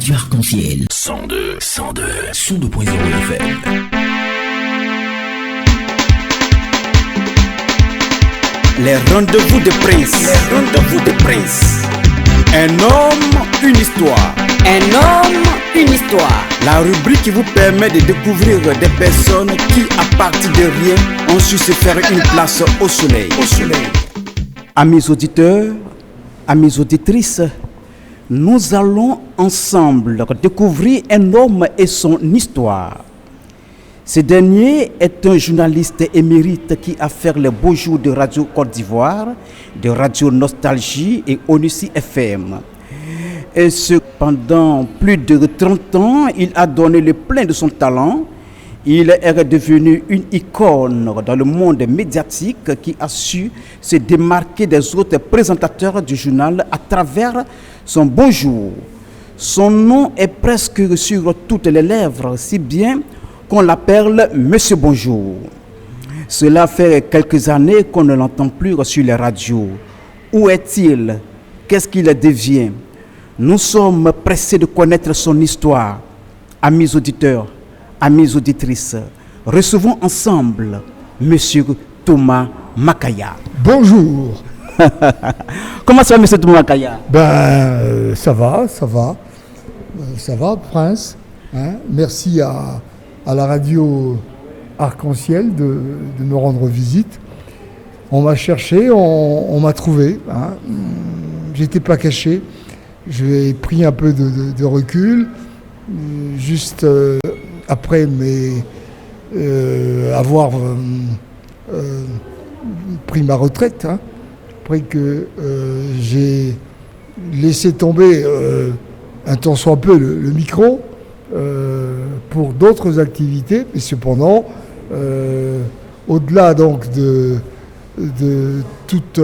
Radio Arc-en-Ciel. 102.0 FM. Les rendez-vous de Prince. Un homme, une histoire. La rubrique qui vous permet de découvrir des personnes qui, à partir de rien, ont su se faire une place au soleil. Amis auditeurs, amis auditrices, nous allons ensemble découvrir un homme et son histoire. Ce dernier est un journaliste émérite qui a fait les beaux jours de Radio Côte d'Ivoire, de Radio Nostalgie et Onussi FM. Et pendant plus de 30 ans, il a donné le plein de son talent. Il est devenu une icône dans le monde médiatique qui a su se démarquer des autres présentateurs du journal à travers son bonjour. Son nom est presque sur toutes les lèvres, si bien qu'on l'appelle Monsieur Bonjour. Cela fait quelques années qu'on ne l'entend plus sur les radios. Où est-il? Qu'est-ce qu'il devient? Nous sommes pressés de connaître son histoire. Amis auditeurs, amis auditrices, recevons ensemble Monsieur Thomas Makaya. Bonjour. Comment ça va, Monsieur Thomas Makaya? Ça va, Prince. Hein? Merci à la radio Arc-en-Ciel de me rendre visite. On m'a cherché, on m'a trouvé. Hein? J'étais pas caché. J'ai pris un peu de recul, juste après avoir pris ma retraite, hein, après que j'ai laissé tomber un tant soit peu le micro pour d'autres activités, mais cependant, au-delà donc de toute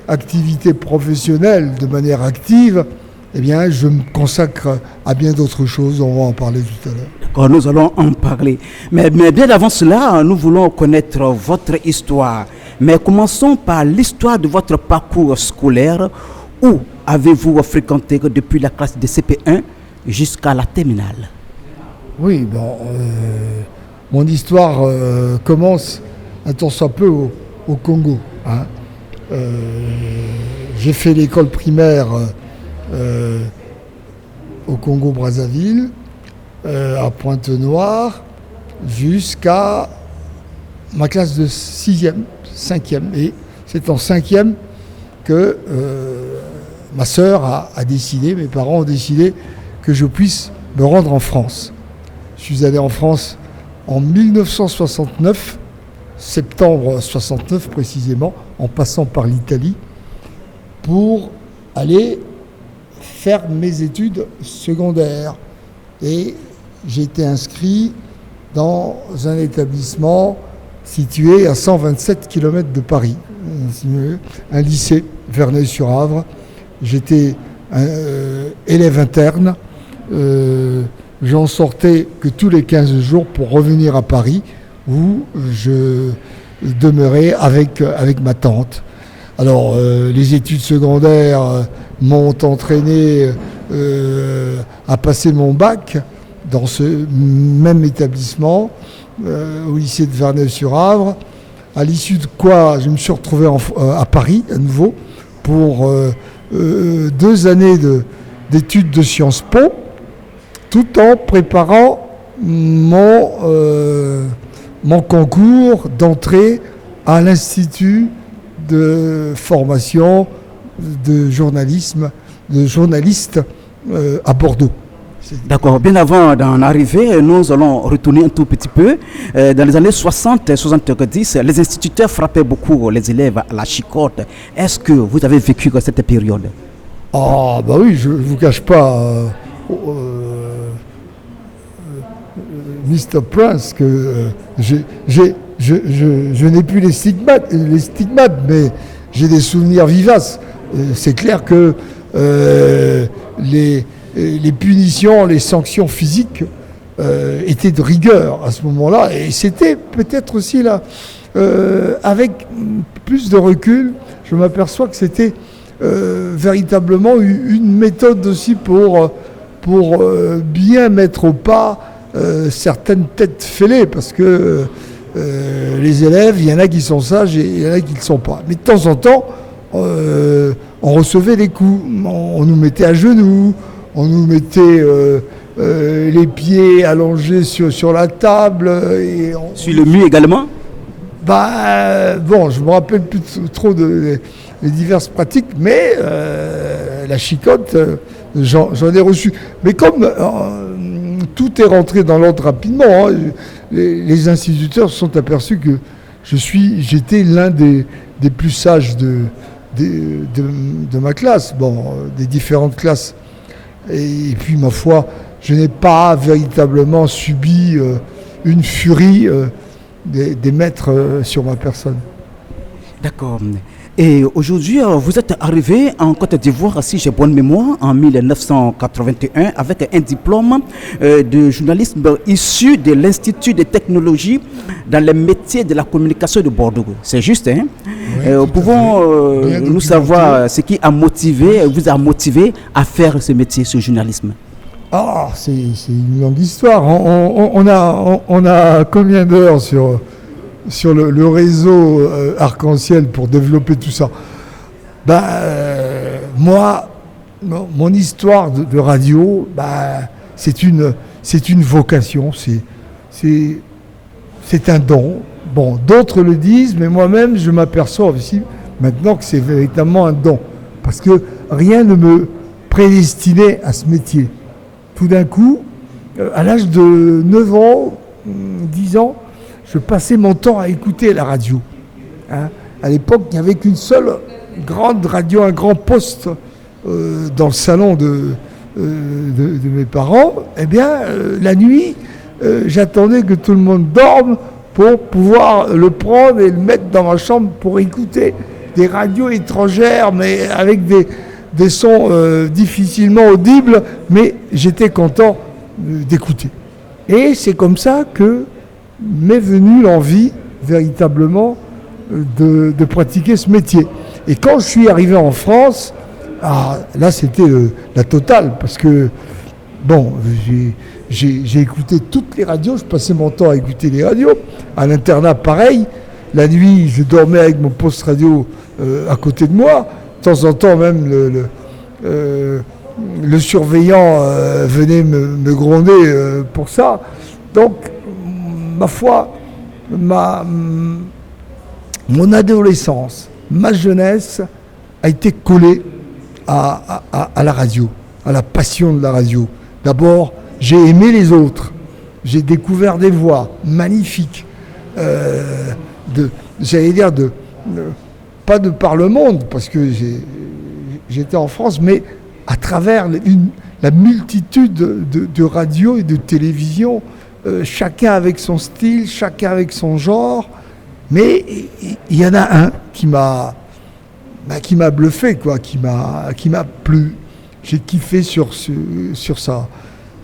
activité professionnelle de manière active, eh bien, je me consacre à bien d'autres choses. On va en parler tout à l'heure. D'accord, nous allons en parler. Mais bien avant cela, nous voulons connaître votre histoire. Mais commençons par l'histoire de votre parcours scolaire. Où avez-vous fréquenté depuis la classe de CP1 jusqu'à la terminale? Oui, mon histoire commence un tant soit peu au Congo. Hein. J'ai fait l'école primaire au Congo-Brazzaville, à Pointe-Noire, jusqu'à ma classe de 6e, 5e. Et c'est en 5e que ma sœur a décidé, mes parents ont décidé que je puisse me rendre en France. Je suis allé en France en 1969, septembre 69 précisément, en passant par l'Italie, pour aller faire mes études secondaires. Et j'ai été inscrit dans un établissement situé à 127 km de Paris, un lycée, Verneuil-sur-Avre. J'étais élève interne. J'en sortais que tous les 15 jours pour revenir à Paris, où je demeurais avec ma tante. Alors, les études secondaires m'ont entraîné à passer mon bac dans ce même établissement, au lycée de Verneuil-sur-Avre, à l'issue de quoi je me suis retrouvé à Paris à nouveau pour 2 années d'études de Sciences Po, tout en préparant mon concours d'entrée à l'Institut de formation de journalisme, de journaliste à Bordeaux. D'accord. Bien avant d'en arriver, nous allons retourner un tout petit peu. Dans les années 60 et 70, les instituteurs frappaient beaucoup les élèves à la chicotte. Est-ce que vous avez vécu cette période? Ah, bah oui, je ne vous cache pas, Mr. Prince, que je n'ai plus les stigmates, mais j'ai des souvenirs vivaces. C'est clair que les punitions, les sanctions physiques étaient de rigueur à ce moment-là. Et c'était peut-être aussi là, avec plus de recul, je m'aperçois que c'était véritablement une méthode aussi pour pour bien mettre au pas certaines têtes fêlées, parce que les élèves, il y en a qui sont sages et il y en a qui ne le sont pas. Mais de temps en temps, on recevait des coups, on nous mettait à genoux, on nous mettait les pieds allongés sur la table. Sur le mur également? Bon, je ne me rappelle plus trop des diverses pratiques, mais la chicotte, j'en ai reçu. Mais comme tout est rentré dans l'ordre rapidement, les instituteurs se sont aperçus que j'étais l'un des plus sages de ma classe, des différentes classes. Et puis, ma foi, je n'ai pas véritablement subi une furie des maîtres sur ma personne. D'accord. Et aujourd'hui, vous êtes arrivé en Côte d'Ivoire, si j'ai bonne mémoire, en 1981, avec un diplôme de journalisme issu de l'Institut de technologie dans les métiers de la communication de Bordeaux. C'est juste, hein? Oui, pouvons-nous savoir ce qui vous a motivé à faire ce métier, ce journalisme? Ah, c'est une longue histoire. On a combien d'heures sur le réseau Arc-en-Ciel pour développer tout ça? Moi, mon histoire de radio, c'est une vocation, c'est un don. Bon, d'autres le disent, mais moi-même, je m'aperçois aussi maintenant que c'est véritablement un don. Parce que rien ne me prédestinait à ce métier. Tout d'un coup, à l'âge de 9 ans, 10 ans, je passais mon temps à écouter la radio. À l'époque, il n'y avait qu'une seule grande radio, un grand poste dans le salon de mes parents. Eh bien, la nuit, j'attendais que tout le monde dorme pour pouvoir le prendre et le mettre dans ma chambre pour écouter des radios étrangères, mais avec des sons difficilement audibles, mais j'étais content d'écouter. Et c'est comme ça que m'est venue l'envie véritablement de pratiquer ce métier. Et quand je suis arrivé en France, là c'était la totale, parce que j'ai écouté toutes les radios, je passais mon temps à écouter les radios. À l'internat, pareil. La nuit, je dormais avec mon poste radio à côté de moi. De temps en temps, même le surveillant venait me gronder pour ça. Donc, ma foi, mon adolescence, ma jeunesse a été collée à la radio, à la passion de la radio. D'abord, j'ai aimé les autres. J'ai découvert des voix magnifiques, pas de par le monde, parce que j'étais en France, mais à travers la multitude de radios et de télévisions, chacun avec son style, chacun avec son genre. Mais il y en a un qui m'a bluffé, quoi, qui m'a plu. J'ai kiffé sur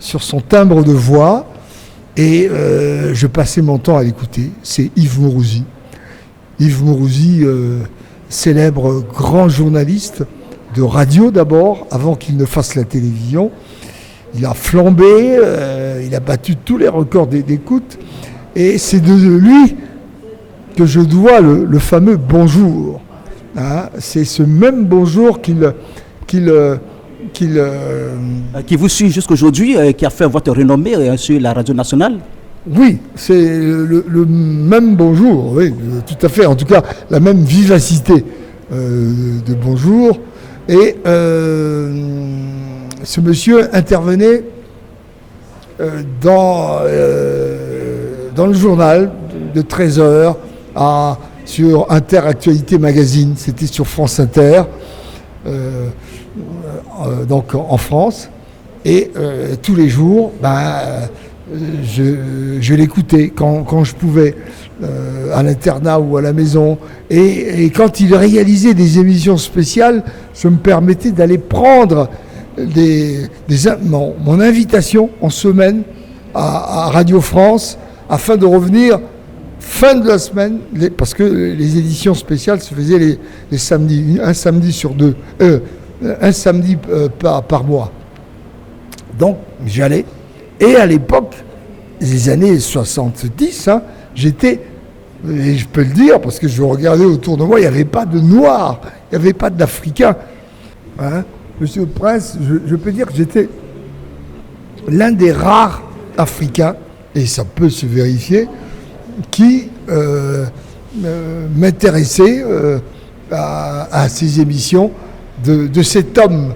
son timbre de voix, et je passais mon temps à l'écouter. C'est Yves Mourousi. Yves Mourousi, célèbre grand journaliste de radio d'abord, avant qu'il ne fasse la télévision. Il a flambé, il a battu tous les records d'écoute, et c'est de lui que je dois le fameux bonjour. C'est ce même bonjour qui vous suit jusqu'aujourd'hui, qui a fait votre renommée sur la radio nationale? Oui, c'est le même bonjour, oui, tout à fait. En tout cas, la même vivacité de bonjour. Et ce monsieur intervenait dans le journal de 13h sur Interactualité Magazine. C'était sur France Inter, donc en France. Et tous les jours, je l'écoutais quand je pouvais, à l'internat ou à la maison. Et quand il réalisait des émissions spéciales, je me permettais d'aller prendre mon invitation en semaine à Radio France, afin de revenir fin de la semaine, parce que les éditions spéciales se faisaient les samedis, un samedi sur deux, un samedi par mois. Donc j'allais. Et à l'époque, les années 70, j'étais, et je peux le dire, parce que je regardais autour de moi, il n'y avait pas de Noirs, il n'y avait pas d'Africains. Monsieur le Prince, je peux dire que j'étais l'un des rares Africains, et ça peut se vérifier, qui m'intéressait à ces émissions de cet homme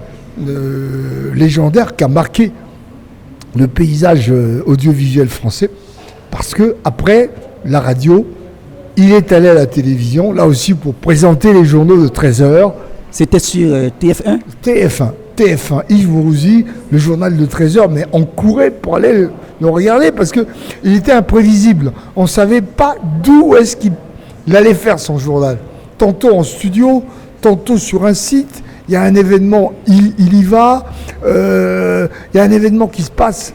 légendaire qui a marqué le paysage audiovisuel français, parce que après la radio, il est allé à la télévision, là aussi pour présenter les journaux de 13h. C'était sur TF1 TF1, Yves Mourouzi, le journal de 13h, mais on courait pour aller le regarder parce qu'il était imprévisible. On ne savait pas d'où est-ce qu'il allait faire son journal. Tantôt en studio, tantôt sur un site, il y a un événement, il y va, il y a un événement qui se passe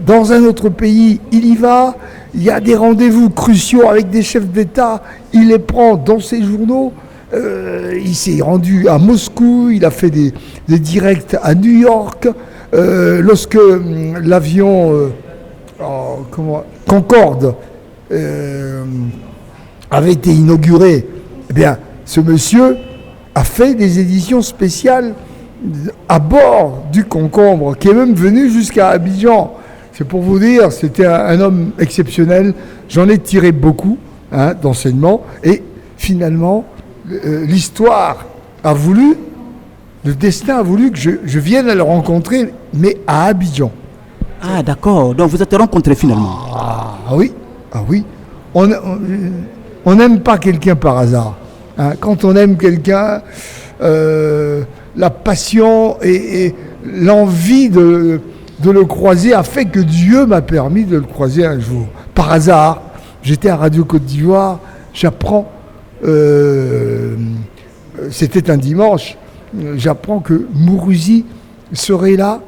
dans un autre pays, il y va, il y a des rendez-vous cruciaux avec des chefs d'État, il les prend dans ses journaux. Il s'est rendu à Moscou, il a fait des directs à New York. Lorsque l'avion Concorde avait été inauguré, eh bien, ce monsieur a fait des éditions spéciales à bord du Concombre, qui est même venu jusqu'à Abidjan. C'est pour vous dire, c'était un homme exceptionnel. J'en ai tiré beaucoup d'enseignements. Et finalement, l'histoire a voulu, le destin a voulu que je vienne à le rencontrer, mais à Abidjan. Ah d'accord, donc vous êtes rencontrés finalement. Ah oui. On n'aime pas quelqu'un par hasard. Quand on aime quelqu'un, la passion et l'envie de le croiser a fait que Dieu m'a permis de le croiser un jour. Par hasard, j'étais à Radio Côte d'Ivoire, j'apprends, c'était un dimanche, j'apprends que Mourouzi serait là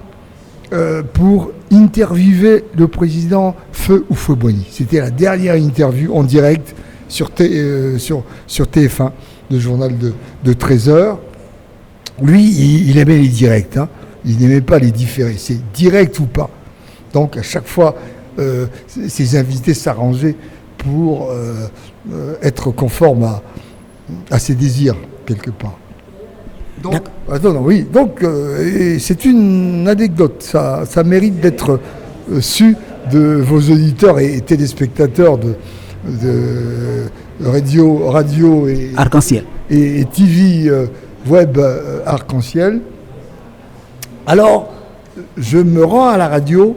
pour interviewer le président Feu Houphouët-Boigny. C'était la dernière interview en direct sur TF1, le journal de 13h. Lui, il aimait les directs, il n'aimait pas les différés, c'est direct ou pas. Donc à chaque fois, ses invités s'arrangeaient pour être conformes à ses désirs, quelque part. Donc, c'est une anecdote, ça mérite d'être su de vos auditeurs et téléspectateurs de radio et Arc-en-Ciel et TV web Arc-en-Ciel. Alors, je me rends à la radio,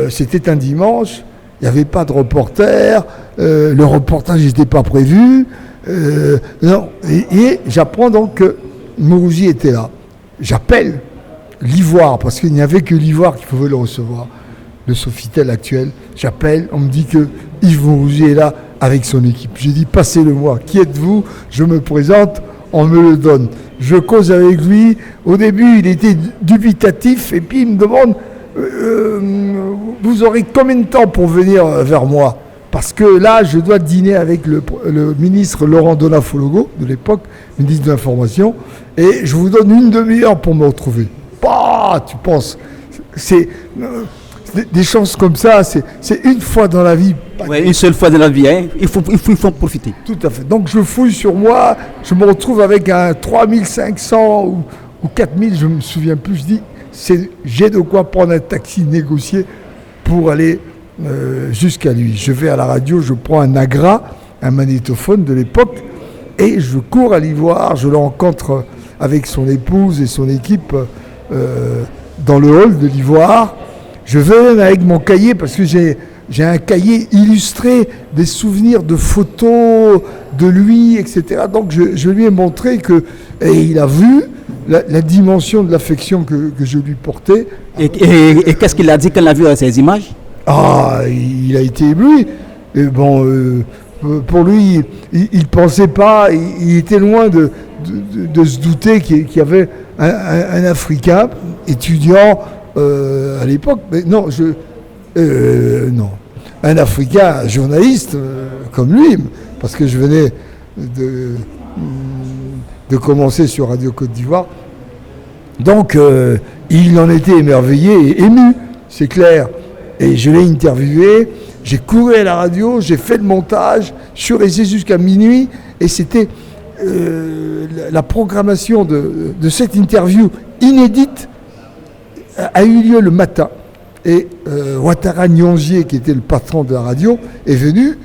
c'était un dimanche, il n'y avait pas de reporter, le reportage n'était pas prévu, et j'apprends donc que Mourouzi était là. J'appelle l'Ivoire, parce qu'il n'y avait que l'Ivoire qui pouvait le recevoir, le Sofitel actuel. J'appelle, on me dit que Yves Mourouzi est là avec son équipe. J'ai dit, passez-le-moi, qui êtes-vous? Je me présente, on me le donne. Je cause avec lui. Au début, il était dubitatif, et puis il me demande, vous aurez combien de temps pour venir vers moi? Parce que là, je dois dîner avec le ministre Laurent Donafologo, de l'époque, ministre de l'Information, et je vous donne une demi-heure pour me retrouver. Bah, tu penses, c'est des chances comme ça, c'est une fois dans la vie. Oui, une seule fois dans la vie, il faut en profiter. Tout à fait. Donc je fouille sur moi, je me retrouve avec un 3500 ou 4000, je ne me souviens plus, je dis, j'ai de quoi prendre un taxi négocié pour aller jusqu'à lui. Je vais à la radio, je prends un Agra, un magnétophone de l'époque, et je cours à l'Ivoire, je le rencontre avec son épouse et son équipe dans le hall de l'Ivoire. Je vais avec mon cahier, parce que j'ai un cahier illustré des souvenirs de photos de lui, etc. Donc je lui ai montré et il a vu la dimension de l'affection que je lui portais. Et qu'est-ce qu'il a dit quand il a vu ces images? Ah, il a été ébloui. Et bon, pour lui, il pensait pas, il était loin de se douter qu'il y avait un Africain étudiant à l'époque. Mais non, non. Un Africain journaliste comme lui, parce que je venais de commencer sur Radio Côte d'Ivoire. Donc, il en était émerveillé et ému, c'est clair. Et je l'ai interviewé, j'ai couru à la radio, j'ai fait le montage, je suis resté jusqu'à minuit, et c'était la programmation de cette interview inédite a eu lieu le matin. Et Ouattara Nyongier, qui était le patron de la radio, est venu.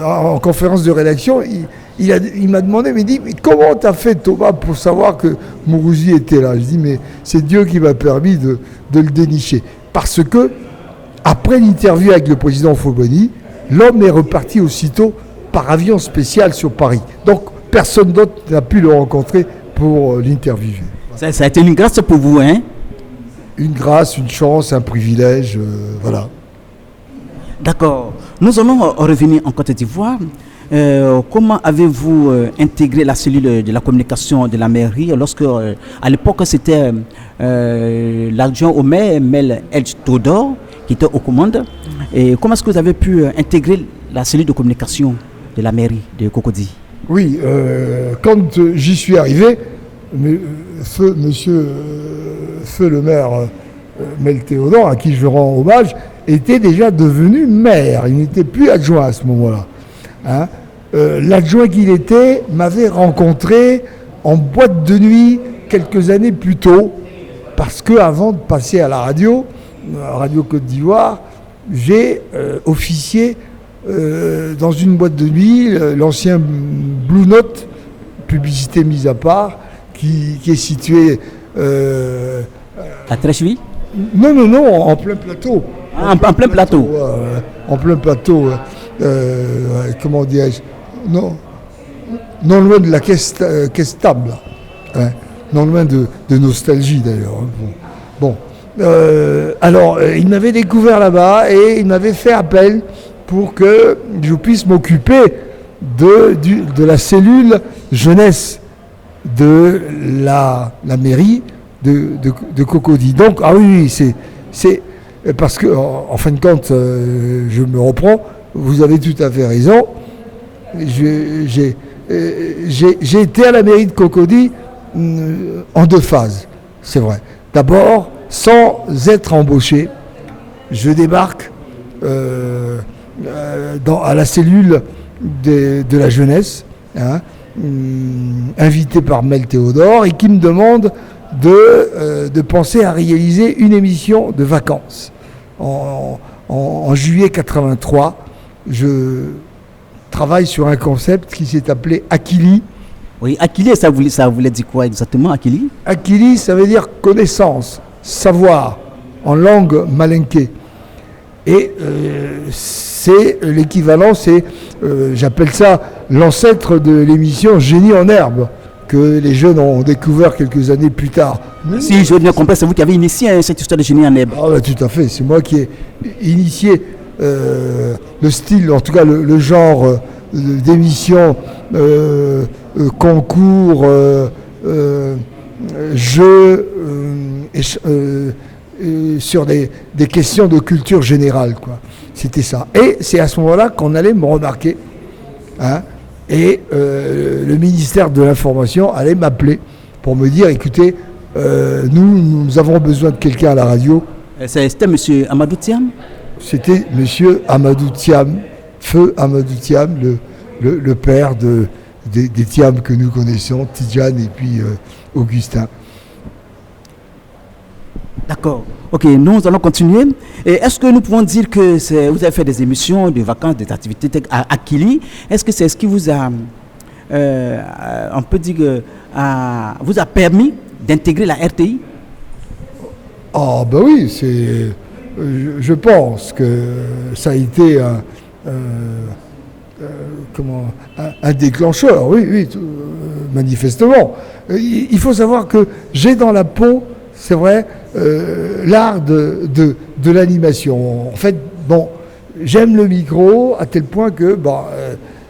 En conférence de rédaction, il m'a demandé, mais comment t'as fait, Thomas, pour savoir que Mourouzi était là? Je dis, mais c'est Dieu qui m'a permis de le dénicher. Parce que, après l'interview avec le président Foboni, l'homme est reparti aussitôt par avion spécial sur Paris. Donc, personne d'autre n'a pu le rencontrer pour l'interviewer. Ça a été une grâce pour vous, hein? Une grâce, une chance, un privilège, voilà. D'accord. Nous allons revenir en Côte d'Ivoire. Comment avez-vous intégré la cellule de la communication de la mairie lorsque, à l'époque, c'était l'adjoint au maire, Mel Elch Todor, qui était aux commandes. Et comment est-ce que vous avez pu intégrer la cellule de communication de la mairie de Cocody? Oui, quand j'y suis arrivé, Feu le maire Mel Théodore, à qui je rends hommage, était déjà devenu maire. Il n'était plus adjoint à ce moment-là. Hein. L'adjoint qu'il était m'avait rencontré en boîte de nuit quelques années plus tôt, parce qu'avant de passer à la Radio Côte d'Ivoire, j'ai officié dans une boîte de nuit, l'ancien Blue Note, publicité mise à part, qui est situé... à Trècheville? Non, en plein plateau. En plein plateau. En plein plateau. Comment dirais-je? Non loin de la caisse table. Hein, non loin de nostalgie d'ailleurs. Bon. Alors, il m'avait découvert là-bas et il m'avait fait appel pour que je puisse m'occuper de la cellule jeunesse de la mairie de Cocody. Donc, ah oui, c'est parce que, en fin de compte, je me reprends, vous avez tout à fait raison. J'ai été à la mairie de Cocody en deux phases, c'est vrai. D'abord, sans être embauché, je débarque à la cellule de la jeunesse, hein, invité par Mel Théodore, et qui me demande de penser à réaliser une émission de vacances. En juillet 83, je travaille sur un concept qui s'est appelé Akili. Oui, Akili, ça voulait dire quoi exactement, Akili? Akili, ça veut dire connaissance, savoir, en langue malinké. Et c'est l'équivalent, j'appelle ça l'ancêtre de l'émission Génie en herbe, que les jeunes ont découvert quelques années plus tard. Si je veux bien comprendre, c'est vous qui avez initié cette histoire de Génie en herbe. Ah bah, tout à fait, c'est moi qui ai initié le style, en tout cas le genre d'émission, concours, jeux, sur des questions de culture générale, quoi. C'était ça. Et c'est à ce moment-là qu'on allait me remarquer. Hein, et le ministère de l'Information allait m'appeler pour me dire, écoutez, nous avons besoin de quelqu'un à la radio. C'était M. Amadou Thiam? C'était M. Amadou Thiam, Feu Amadou Thiam, le père des Thiam que nous connaissons, Tidjane et puis Augustin. D'accord. Ok, nous allons continuer. Et est-ce que nous pouvons dire que vous avez fait des émissions, des vacances, des activités à Akili? Est-ce que c'est ce qui vous a, on peut dire, vous a permis d'intégrer la RTI? Ah ben oui, je pense que ça a été un déclencheur, oui, manifestement. Il faut savoir que j'ai dans la peau, c'est vrai, l'art de l'animation. En fait, bon, j'aime le micro à tel point que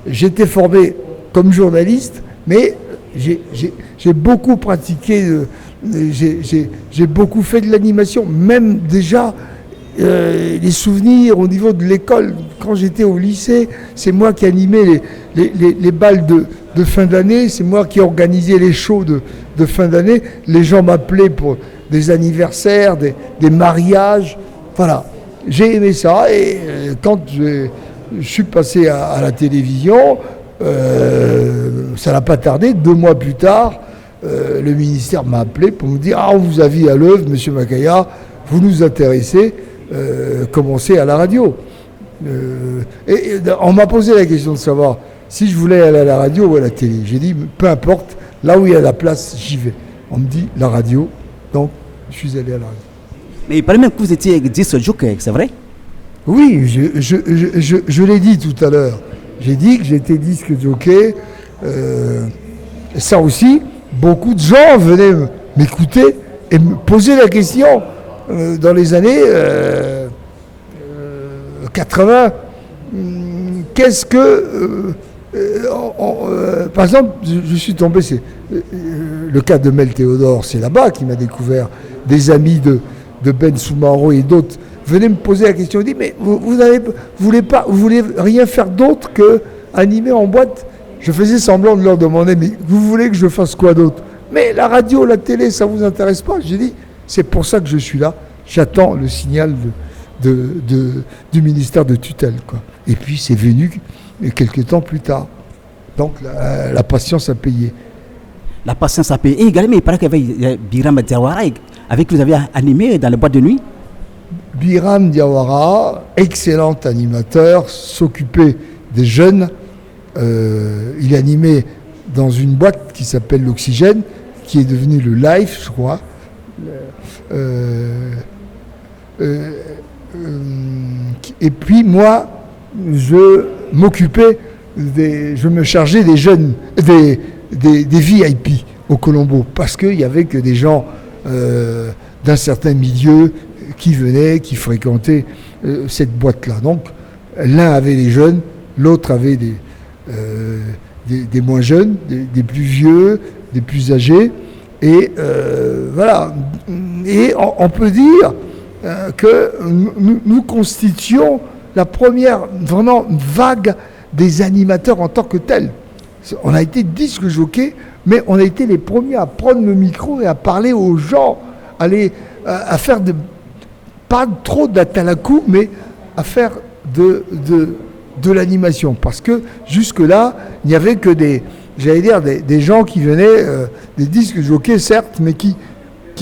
j'étais formé comme journaliste, mais j'ai beaucoup pratiqué, j'ai beaucoup fait de l'animation, même déjà les souvenirs au niveau de l'école. Quand j'étais au lycée, c'est moi qui animais les balles de fin d'année, c'est moi qui organisais les shows de fin d'année, les gens m'appelaient pour des anniversaires, des mariages. Voilà, j'ai aimé ça. Et quand je suis passé à la télévision, ça n'a pas tardé. 2 mois plus tard, le ministère m'a appelé pour me dire « Ah, on vous a vu à l'œuvre, monsieur Makaya, vous nous intéressez, commencez à la radio ». Et on m'a posé la question de savoir si je voulais aller à la radio ou à la télé. J'ai dit peu importe, là où il y a la place, j'y vais. On me dit la radio, donc je suis allé à la radio. Mais il paraît même que vous étiez disque jockey, c'est vrai? Oui, je l'ai dit tout à l'heure. J'ai dit que j'étais disque jockey. Ça aussi, beaucoup de gens venaient m'écouter et me poser la question dans les années 80. Qu'est-ce que... par exemple, je suis tombé, c'est le cas de Mel Théodore, c'est là-bas qu'il m'a découvert. Des amis de Ben Soumaro et d'autres venaient me poser la question. Ils disent, mais vous voulez rien faire d'autre que animer en boîte? Je faisais semblant de leur demander, mais vous voulez que je fasse quoi d'autre? Mais la radio, la télé, ça vous intéresse pas? J'ai dit, c'est pour ça que je suis là. J'attends le signal du ministère de tutelle, quoi. Et puis c'est venu quelques temps plus tard. Donc la patience a payé. La patience a payé. Et également, il paraît qu'il y avait Biram Diawara avec qui vous avez animé dans les boîtes de nuit. Biram Diawara, excellent animateur, s'occupait des jeunes. Il animait dans une boîte qui s'appelle l'Oxygène, qui est devenue le Life, je crois. Et puis moi, je me chargeais des jeunes, des VIP au Colombo, parce qu'il n'y avait que des gens d'un certain milieu qui venaient, qui fréquentaient cette boîte-là. Donc l'un avait les jeunes, l'autre avait des moins jeunes, des plus vieux, des plus âgés. Et voilà. Et on peut dire que nous constituons la première vraiment vague des animateurs en tant que tels. On a été disque jockey, mais on a été les premiers à prendre le micro et à parler aux gens, à faire pas trop d'atalakou, mais à faire de l'animation. Parce que jusque-là, il n'y avait que des gens qui venaient, des disques jockeys certes, mais qui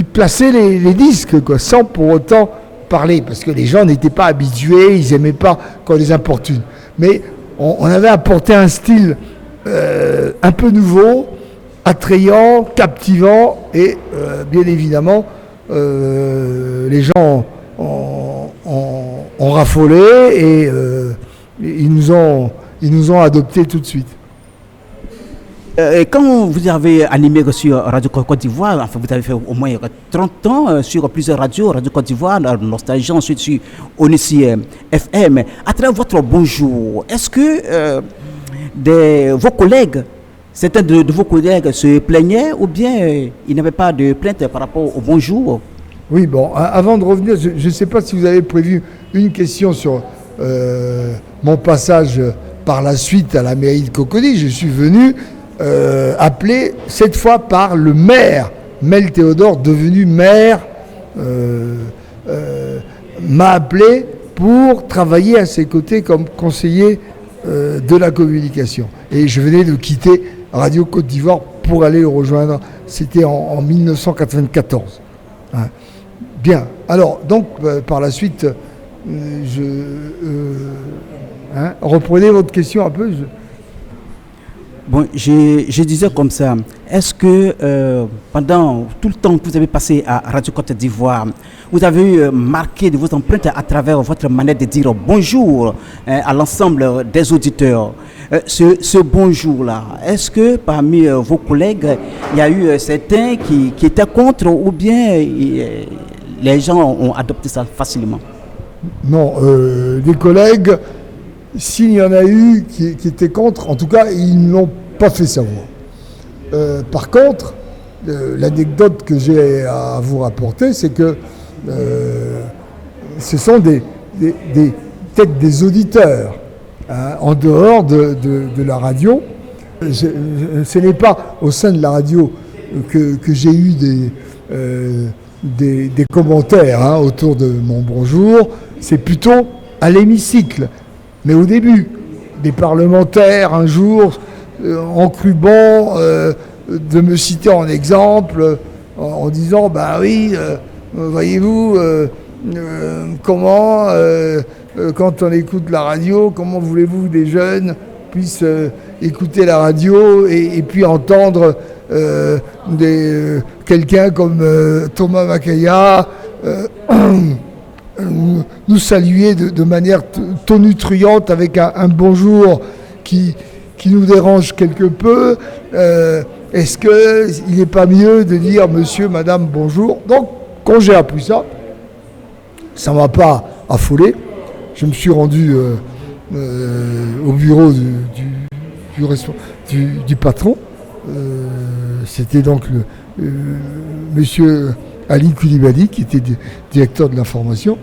plaçaient les disques, quoi, sans pour autant parler, parce que les gens n'étaient pas habitués, ils n'aimaient pas qu'on les importune. Mais on avait apporté un style un peu nouveau, attrayant, captivant, et bien évidemment, les gens ont raffolé et ils nous ont adoptés tout de suite. Quand vous avez animé sur Radio Côte d'Ivoire, enfin vous avez fait au moins 30 ans sur plusieurs radios, Radio Côte d'Ivoire, Nostalgie, ensuite sur Onissi FM. À travers votre bonjour, est-ce que vos collègues, certains de vos collègues se plaignaient ou bien ils n'avaient pas de plainte par rapport au bonjour? Oui, bon, avant de revenir, je ne sais pas si vous avez prévu une question sur mon passage par la suite à la mairie de Cocody. Je suis venu appelé cette fois par le maire, Mel Théodore, devenu maire, m'a appelé pour travailler à ses côtés comme conseiller de la communication. Et je venais de quitter Radio Côte d'Ivoire pour aller le rejoindre. C'était en 1994. Hein. Bien. Alors, donc, par la suite, reprenez votre question un peu. Bon, je disais comme ça, est-ce que pendant tout le temps que vous avez passé à Radio Côte d'Ivoire, vous avez marqué de vos empreintes à travers votre manière de dire bonjour à l'ensemble des auditeurs? Ce bonjour-là, est-ce que parmi vos collègues, il y a eu certains qui étaient contre ou bien les gens ont adopté ça facilement? Non, des collègues... S'il y en a eu qui étaient contre, en tout cas, ils ne l'ont pas fait savoir. Par contre, l'anecdote que j'ai à vous rapporter, c'est que ce sont peut-être des auditeurs, hein, en dehors de la radio. Ce n'est pas au sein de la radio que j'ai eu des commentaires autour de mon bonjour, c'est plutôt à l'hémicycle. Mais au début, des parlementaires, un jour, ont cru bon de me citer en exemple, en disant, bah oui, voyez-vous, comment, quand on écoute la radio, comment voulez-vous que des jeunes puissent écouter la radio et puis entendre quelqu'un comme Thomas Makaya nous saluer de manière tonitruante avec un bonjour qui nous dérange quelque peu. Est-ce qu'il n'est pas mieux de dire monsieur, madame, bonjour? Donc, quand j'ai appris ça, ça ne m'a pas affolé. Je me suis rendu au bureau du patron. C'était donc monsieur Ali Koulibaly, qui était directeur de l'information.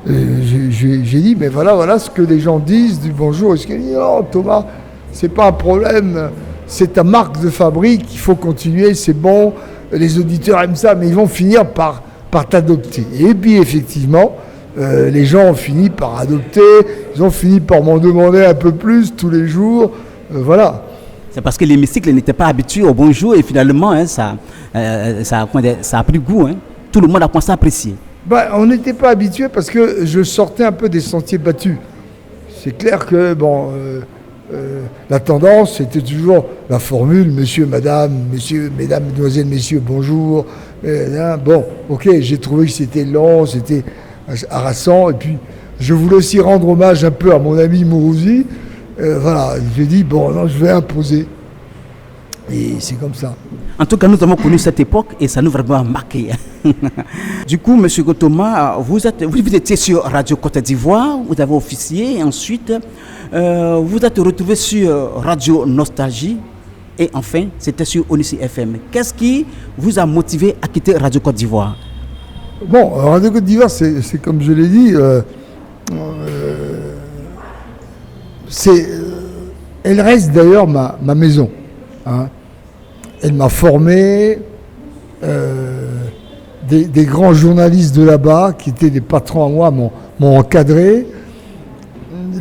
J'ai dit, mais voilà ce que les gens disent du bonjour. Est-ce qu'il dit, non, Thomas, c'est pas un problème, c'est ta marque de fabrique, il faut continuer, c'est bon, les auditeurs aiment ça, mais ils vont finir par t'adopter. Et puis, effectivement, les gens ont fini par adopter, ils ont fini par m'en demander un peu plus tous les jours, voilà. C'est parce que l'hémicycle n'était pas habitué au bonjour et finalement, ça a pris goût. Tout le monde a commencé à apprécier. On n'était pas habitué parce que je sortais un peu des sentiers battus. C'est clair que la tendance, c'était toujours la formule monsieur, madame, messieurs, mesdames, mesdemoiselles, messieurs, bonjour. Bon, ok, j'ai trouvé que c'était lent, c'était harassant. Et puis, je voulais aussi rendre hommage un peu à mon ami Mourouzi. Voilà, j'ai dit, non, je vais imposer. Et c'est comme ça. En tout cas, nous avons connu cette époque et ça nous a vraiment marqué. Du coup, M. Gotoma, vous étiez sur Radio Côte d'Ivoire, vous avez officié, et ensuite, vous êtes retrouvé sur Radio Nostalgie, et enfin, c'était sur Onissi FM. Qu'est-ce qui vous a motivé à quitter Radio Côte d'Ivoire? Radio Côte d'Ivoire, c'est comme je l'ai dit, elle reste d'ailleurs ma maison. Elle m'a formé, des grands journalistes de là-bas, qui étaient des patrons à moi, m'ont encadré,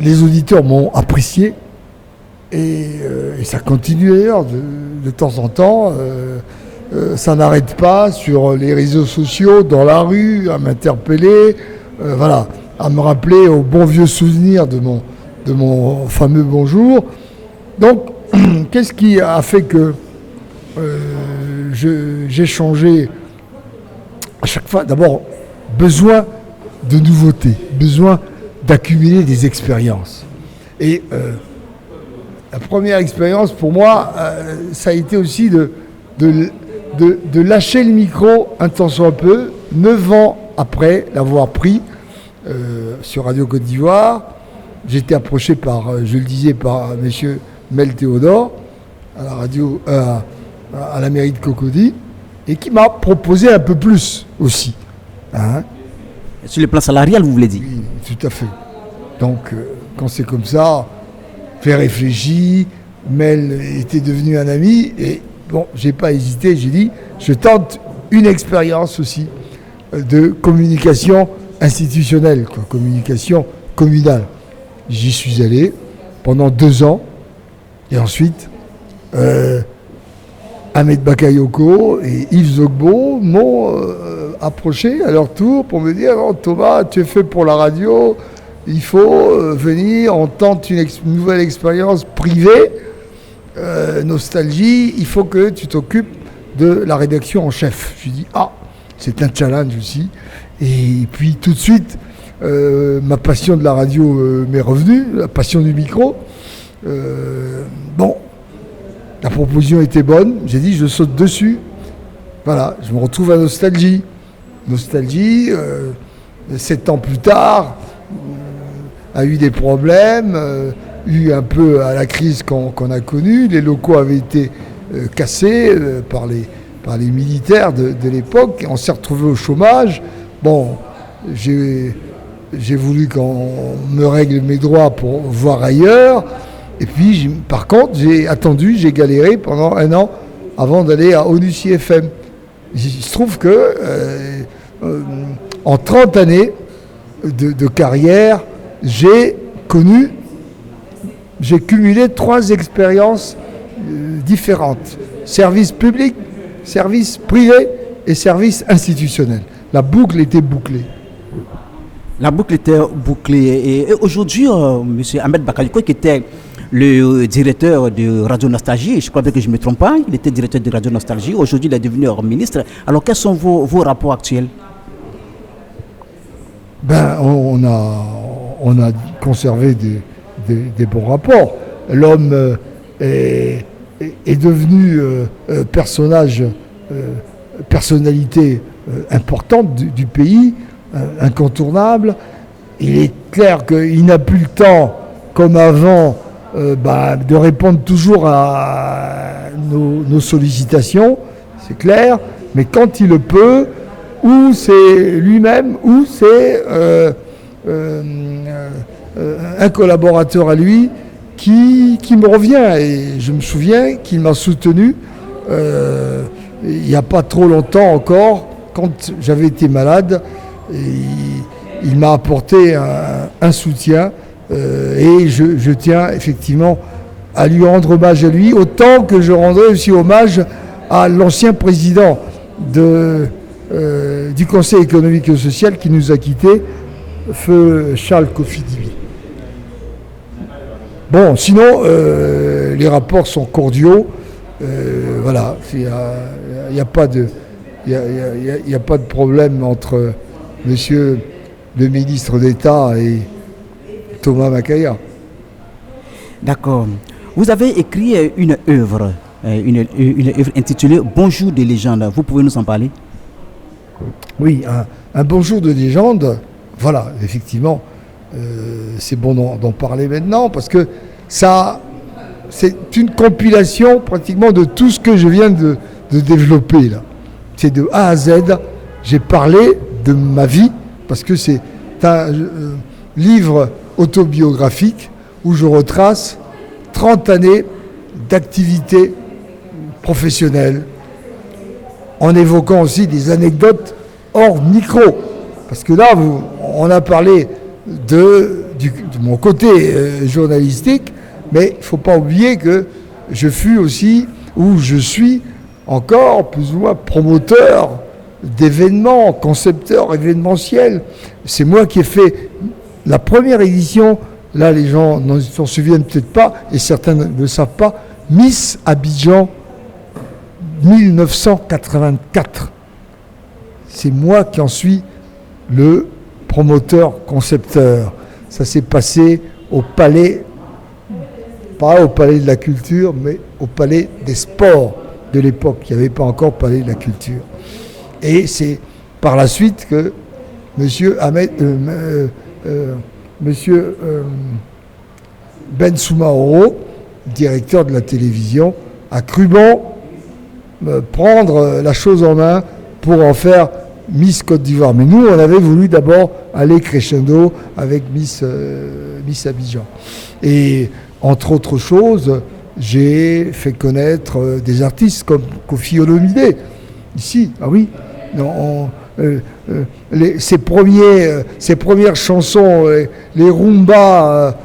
les auditeurs m'ont apprécié, et ça continue d'ailleurs de temps en temps. Ça n'arrête pas sur les réseaux sociaux, dans la rue, à m'interpeller, à me rappeler aux bons vieux souvenirs de mon fameux bonjour. Donc, qu'est-ce qui a fait que j'ai changé à chaque fois? D'abord, besoin de nouveautés, besoin d'accumuler des expériences. Et la première expérience pour moi, ça a été aussi de lâcher le micro un temps soit peu, 9 ans après l'avoir pris sur Radio Côte d'Ivoire. J'ai été approché je le disais, par monsieur Mel Théodore, à la radio, à la mairie de Cocody, et qui m'a proposé un peu plus aussi. Sur le plan salarial, vous voulez dire? Oui, tout à fait. Donc, quand c'est comme ça, j'ai réfléchi, Mel était devenu un ami, et j'ai pas hésité, j'ai dit, je tente une expérience aussi de communication institutionnelle, communication communale. J'y suis allé pendant 2 ans, et ensuite, Ahmed Bakayoko et Yves Zogbo m'ont approché à leur tour pour me dire, Thomas, tu es fait pour la radio, il faut venir, on tente une nouvelle expérience privée, Nostalgie, il faut que tu t'occupes de la rédaction en chef. Je lui dis, c'est un challenge aussi. Et puis tout de suite, ma passion de la radio m'est revenue, la passion du micro. La proposition était bonne, j'ai dit je saute dessus. Voilà, je me retrouve à Nostalgie. Nostalgie, 7 ans plus tard, a eu des problèmes, eu un peu à la crise qu'on a connue. Les locaux avaient été cassés par les militaires de l'époque. On s'est retrouvé au chômage. J'ai voulu qu'on me règle mes droits pour voir ailleurs. Et puis, par contre, j'ai attendu, j'ai galéré pendant 1 an avant d'aller à Onussi FM. Il se trouve que en 30 années de carrière, j'ai cumulé 3 expériences différentes. Service public, service privé et service institutionnel. La boucle était bouclée. La boucle était bouclée. Et aujourd'hui, M. Ahmed Bakaliko, qui était le directeur de Radio Nostalgie, je crois que je ne me trompe pas, il était directeur de Radio Nostalgie, aujourd'hui il est devenu ministre. Alors quels sont vos rapports actuels? On a conservé des bons rapports. L'homme est devenu personnalité importante du pays, incontournable. Il est clair qu'il n'a plus le temps, comme avant, de répondre toujours à nos sollicitations, c'est clair, mais quand il le peut, ou c'est lui-même, ou c'est un collaborateur à lui qui me revient. Et je me souviens qu'il m'a soutenu il n'y a pas trop longtemps encore, quand j'avais été malade, il m'a apporté un soutien. Et je tiens effectivement à lui rendre hommage à lui, autant que je rendrai aussi hommage à l'ancien président du Conseil économique et social qui nous a quittés, feu Charles Kofi-Dibi. Bon, sinon, les rapports sont cordiaux. Voilà, il n'y a pas de problème entre monsieur le ministre d'État et Thomas Makaya. D'accord. Vous avez écrit une œuvre intitulée Bonjour des légendes. Vous pouvez nous en parler? Oui, un bonjour de légende. Voilà, effectivement, c'est bon d'en parler maintenant parce que ça, c'est une compilation pratiquement de tout ce que je viens de développer là. C'est de A à Z. J'ai parlé de ma vie parce que c'est un livre autobiographique où je retrace 30 années d'activité professionnelle en évoquant aussi des anecdotes hors micro. Parce que là, on a parlé de mon côté journalistique, mais il ne faut pas oublier que je fus aussi, ou je suis encore plus ou moins promoteur d'événements, concepteur événementiel. C'est moi qui ai fait la première édition, là les gens ne s'en souviennent peut-être pas, et certains ne le savent pas, Miss Abidjan 1984. C'est moi qui en suis le promoteur, concepteur. Ça s'est passé au palais, pas au palais de la culture, mais au palais des sports de l'époque. Il n'y avait pas encore palais de la culture. Et c'est par la suite que Monsieur Ben Soumaoro, directeur de la télévision, a cru bon prendre la chose en main pour en faire Miss Côte d'Ivoire. Mais nous, on avait voulu d'abord aller crescendo avec Miss Abidjan. Et entre autres choses, j'ai fait connaître des artistes comme Koffi Olomide, ici, ah oui, ses premières chansons, les rumbas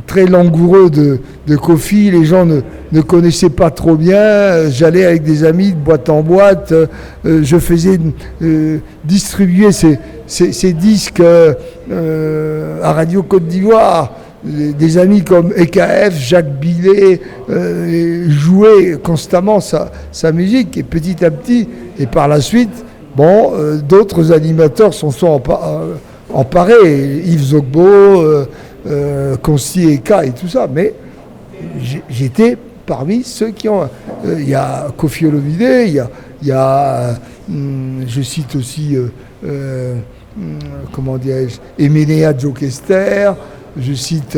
très langoureux de Koffi, les gens ne connaissaient pas trop bien. J'allais avec des amis de boîte en boîte, je faisais distribuer ces disques à Radio Côte d'Ivoire. Des amis comme EKF, Jacques Billet jouaient constamment sa musique, et petit à petit, et par la suite, d'autres animateurs s'en sont emparés, Yves Zogbo, Consti Eka et tout ça, mais j'étais parmi ceux qui ont... Il y a Koffi Olomide, il y a je cite aussi, comment dirais-je, Emenea Jokester, je cite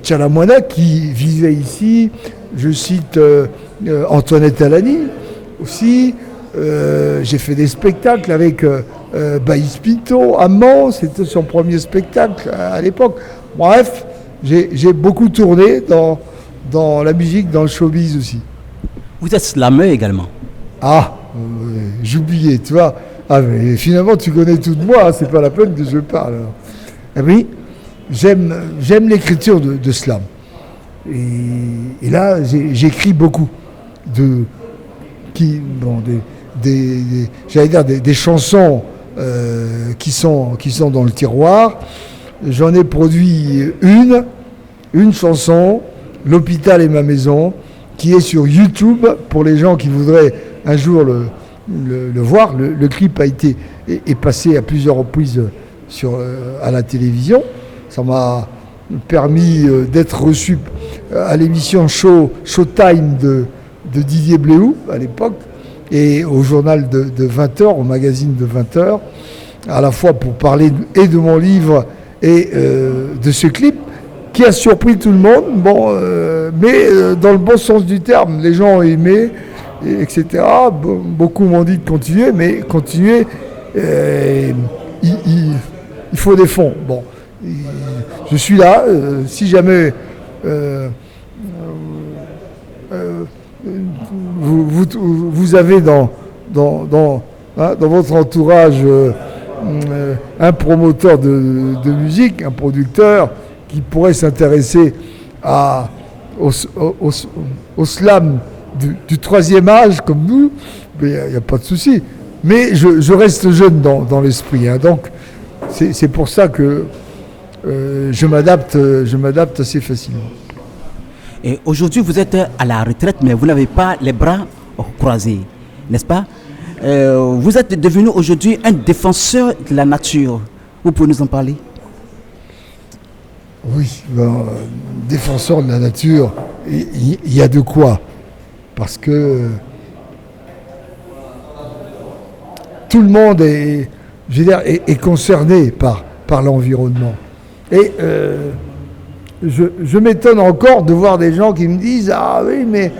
Tchalamouana qui vivait ici, je cite Antoinette Alani aussi, j'ai fait des spectacles avec Baïs Pinto à Mans, c'était son premier spectacle à l'époque. Bref, j'ai beaucoup tourné dans la musique, dans le showbiz aussi. Vous êtes slameur également. Ah, j'oubliais, tu vois. Ah, mais finalement, tu connais tout de moi, hein, c'est pas la peine que je parle. Alors. Eh oui, j'aime l'écriture de slam. Et là, j'écris beaucoup j'allais dire des chansons qui sont dans le tiroir. J'en ai produit une chanson, L'hôpital et ma maison, qui est sur YouTube pour les gens qui voudraient un jour le voir. Le clip est passé à plusieurs reprises à la télévision. Ça m'a permis d'être reçu à l'émission Showtime de Didier Bléou à l'époque et au journal de 20h, au magazine de 20h, à la fois pour parler et de mon livre et de ce clip qui a surpris tout le monde, mais dans le bon sens du terme. Les gens ont aimé, etc. Beaucoup m'ont dit de continuer, mais continuer, il faut des fonds. Bon, je suis là. Si jamais vous avez dans votre entourage un promoteur de musique, un producteur qui pourrait s'intéresser au slam du troisième âge comme nous, il n'y a pas de souci. Mais je reste jeune dans l'esprit, hein, donc c'est pour ça que je m'adapte assez facilement. Et aujourd'hui, vous êtes à la retraite, mais vous n'avez pas les bras croisés, n'est-ce pas? Vous êtes devenu aujourd'hui un défenseur de la nature. Vous pouvez nous en parler? Oui, défenseur de la nature, il y a de quoi. Parce que tout le monde est concerné par l'environnement. Et je m'étonne encore de voir des gens qui me disent « Ah oui, mais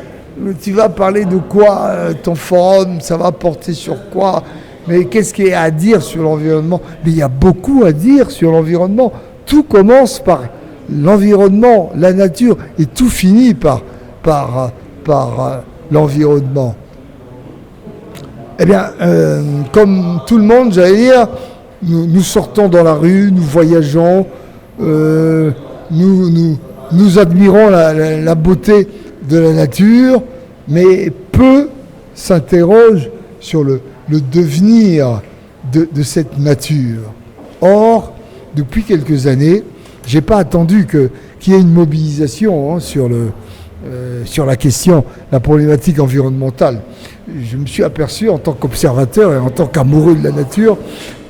tu vas parler de quoi? Ton forum, ça va porter sur quoi? Mais qu'est-ce qu'il y a à dire sur l'environnement ?» Mais il y a beaucoup à dire sur l'environnement. Tout commence par l'environnement, la nature, et tout finit par l'environnement. Eh bien, comme tout le monde, j'allais dire, nous sortons dans la rue, nous voyageons, nous admirons la beauté de la nature, mais peu s'interrogent sur le devenir de cette nature. Or, depuis quelques années, je n'ai pas attendu qu'il y ait une mobilisation sur la question, la problématique environnementale. Je me suis aperçu en tant qu'observateur et en tant qu'amoureux de la nature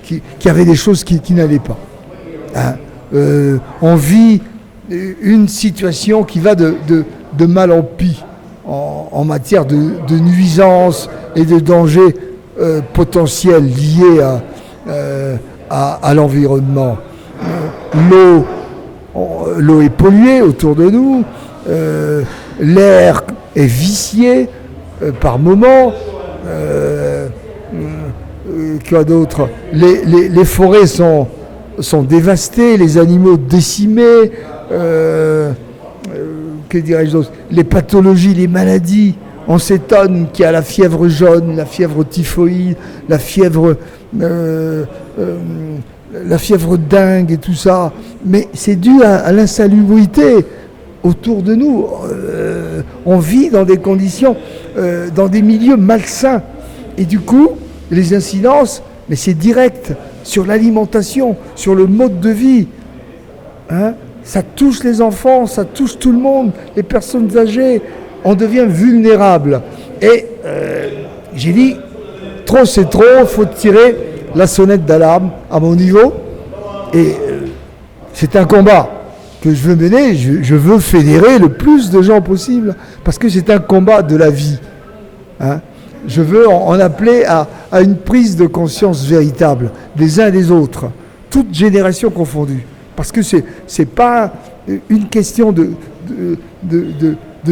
qu'il y avait des choses qui n'allaient pas. Hein. On vit une situation qui va de mal en pis en matière de nuisances et de dangers potentiels liés à l'environnement. L'eau est polluée autour de nous, l'air est vicié par moments, quoi d'autre? Les forêts sont dévastées, les animaux décimés, que dirais-je d'autre? Les pathologies, les maladies. On s'étonne qu'il y a la fièvre jaune, la fièvre typhoïde, la fièvre dingue et tout ça. Mais c'est dû à l'insalubrité autour de nous. On vit dans des conditions, dans des milieux malsains. Et du coup, les incidences, mais c'est direct sur l'alimentation, sur le mode de vie. Hein? Ça touche les enfants, ça touche tout le monde, les personnes âgées. On devient vulnérable. Et j'ai dit, trop c'est trop, il faut tirer la sonnette d'alarme à mon niveau. Et c'est un combat que je veux mener. Je veux fédérer le plus de gens possible parce que c'est un combat de la vie. Hein. Je veux en appeler à une prise de conscience véritable des uns et des autres, toutes générations confondues. Parce que c'est pas une question de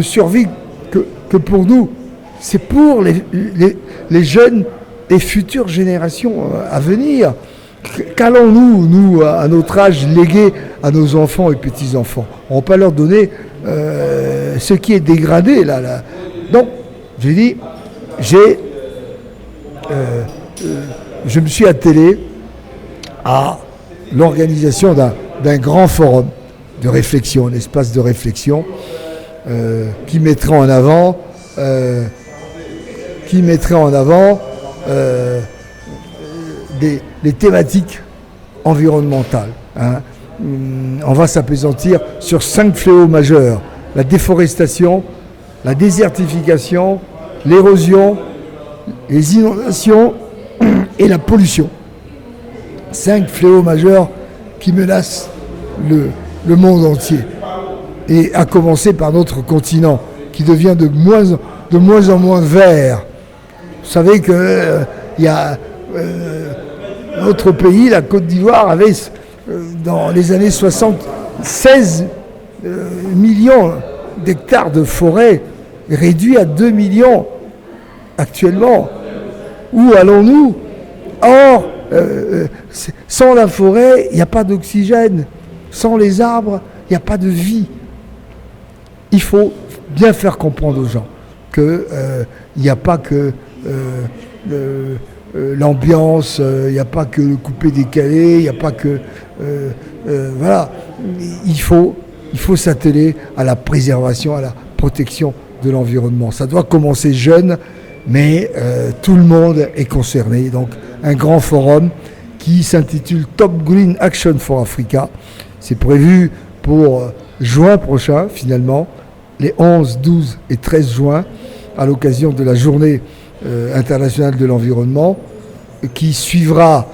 survie que pour nous, c'est pour les jeunes et futures générations à venir. Qu'allons-nous, nous, à notre âge, léguer à nos enfants et petits-enfants? On ne va pas leur donner ce qui est dégradé. Là. Donc, J'ai dit, je me suis attelé à l'organisation d'un grand forum de réflexion, un espace de réflexion qui mettrait en avant des thématiques environnementales. Hein. On va s'appesantir sur 5 fléaux majeurs: la déforestation, la désertification, l'érosion, les inondations et la pollution. 5 fléaux majeurs qui menacent le monde entier. Et à commencer par notre continent, qui devient de moins en moins vert. Vous savez que notre pays, la Côte d'Ivoire, avait dans les années 60 16 millions d'hectares de forêt, réduits à 2 millions actuellement. Où allons-nous? Or, sans la forêt, il n'y a pas d'oxygène. Sans les arbres, il n'y a pas de vie. Il faut bien faire comprendre aux gens qu'il n'y a pas que l'ambiance, il n'y a pas que le coupé-décalé, il n'y a pas que... voilà. Il faut s'atteler à la préservation, à la protection de l'environnement. Ça doit commencer jeune, mais tout le monde est concerné. Donc, un grand forum qui s'intitule Top Green Action for Africa. C'est prévu pour juin prochain, finalement, les 11, 12 et 13 juin, à l'occasion de la journée internationale de l'environnement, qui suivra,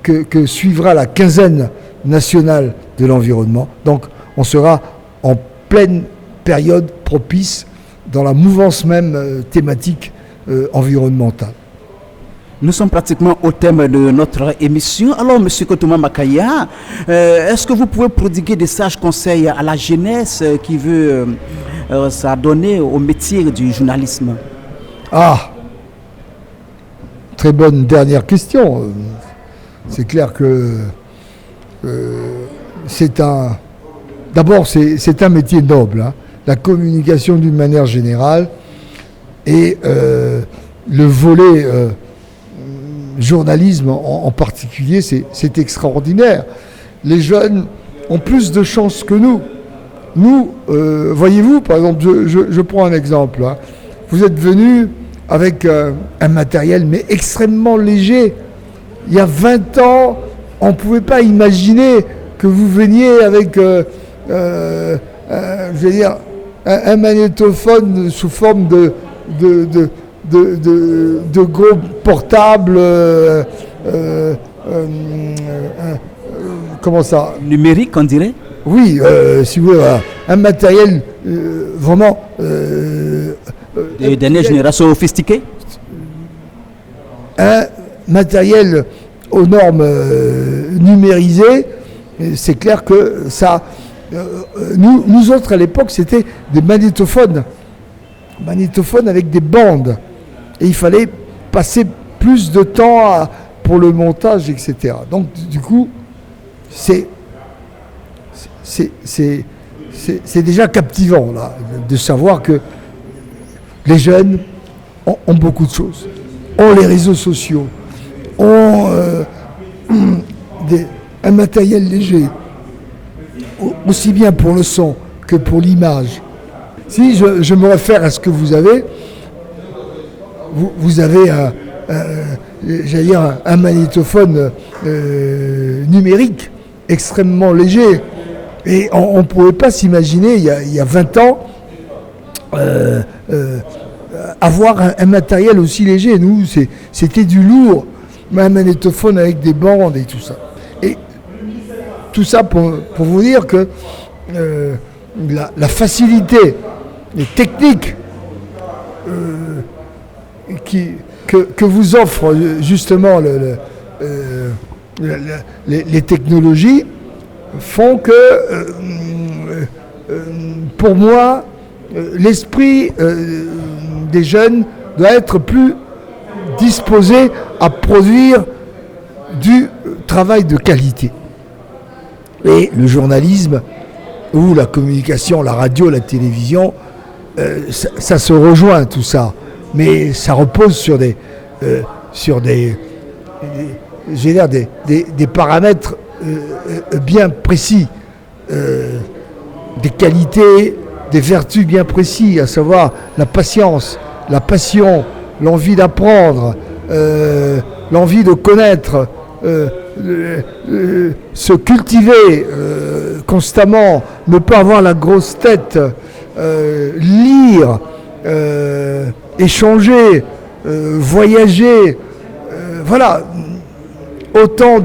que suivra la quinzaine nationale de l'environnement. Donc, on sera en pleine période propice dans la mouvance même thématique environnementale. Nous sommes pratiquement au thème de notre émission. Alors, M. Kotouma Makaya, est-ce que vous pouvez prodiguer des sages conseils à la jeunesse qui veut s'adonner au métier du journalisme? Ah, très bonne dernière question. C'est clair que d'abord, c'est un métier noble, hein. La communication d'une manière générale et le volet journalisme en particulier, c'est extraordinaire. Les jeunes ont plus de chance que nous. Nous, voyez-vous, par exemple, je prends un exemple. Hein. Vous êtes venus avec un matériel, mais extrêmement léger. Il y a 20 ans, on ne pouvait pas imaginer que vous veniez avec, je veux dire, un magnétophone sous forme de gros portables, comment ça? Numérique, on dirait? Oui, si vous voulez, voilà. Un matériel vraiment... des dernières générations sophistiquées? Un matériel aux normes numérisées, c'est clair que ça... nous autres, à l'époque, c'était des magnétophones avec des bandes. Et il fallait passer plus de temps pour le montage, etc. Donc, du coup, c'est déjà captivant, là, de savoir que les jeunes ont beaucoup de choses. Ont les réseaux sociaux, ont un matériel léger, aussi bien pour le son que pour l'image. Si je me réfère à ce que vous avez, vous avez un magnétophone numérique extrêmement léger. Et on ne pouvait pas s'imaginer, il y a 20 ans, avoir un matériel aussi léger. Nous, c'était du lourd, mais un magnétophone avec des bandes et tout ça. Et tout ça pour vous dire que la facilité, les techniques que vous offrent justement les technologies font que, pour moi, l'esprit des jeunes doit être plus disposé à produire du travail de qualité. Et le journalisme, ou la communication, la radio, la télévision, ça se rejoint tout ça, mais ça repose sur des paramètres bien précis, des qualités, des vertus bien précises, à savoir la patience, la passion, l'envie d'apprendre, l'envie de connaître, se cultiver constamment, ne pas avoir la grosse tête, lire, échanger, voyager, voilà, autant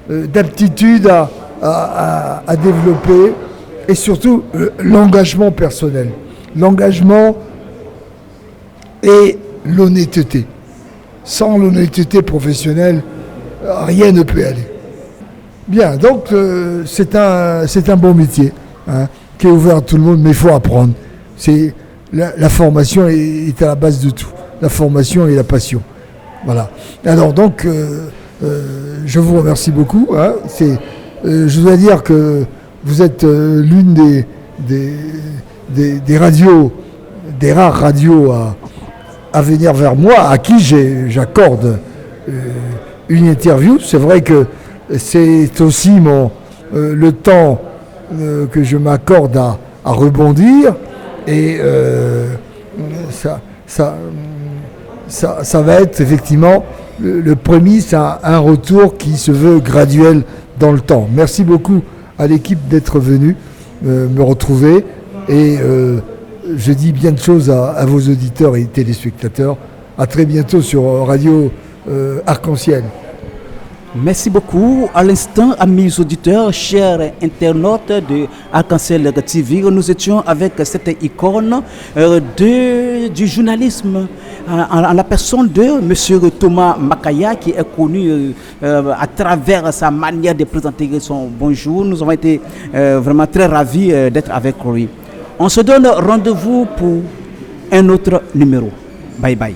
d'aptitudes à développer, et surtout l'engagement personnel, l'engagement et l'honnêteté. Sans l'honnêteté professionnelle, rien ne peut aller. Bien, donc c'est un bon métier, hein, qui est ouvert à tout le monde, mais il faut apprendre. La formation est à la base de tout. La formation et la passion. Voilà. Alors donc, je vous remercie beaucoup. Hein. Je dois dire que vous êtes l'une des radios, des rares radios à venir vers moi, à qui j'accorde une interview. C'est vrai que c'est aussi le temps que je m'accorde à rebondir, et ça va être effectivement le prémisse à un retour qui se veut graduel dans le temps. Merci beaucoup à l'équipe d'être venue me retrouver, et je dis bien de choses à vos auditeurs et téléspectateurs. À très bientôt sur Radio Arc-en-Ciel. Merci beaucoup. À l'instant, amis auditeurs, chers internautes de Arc-en-Ciel TV, nous étions avec cette icône du journalisme en la personne de M. Thomas Makaya, qui est connu à travers sa manière de présenter son bonjour. Nous avons été vraiment très ravis d'être avec lui. On se donne rendez-vous pour un autre numéro. Bye bye.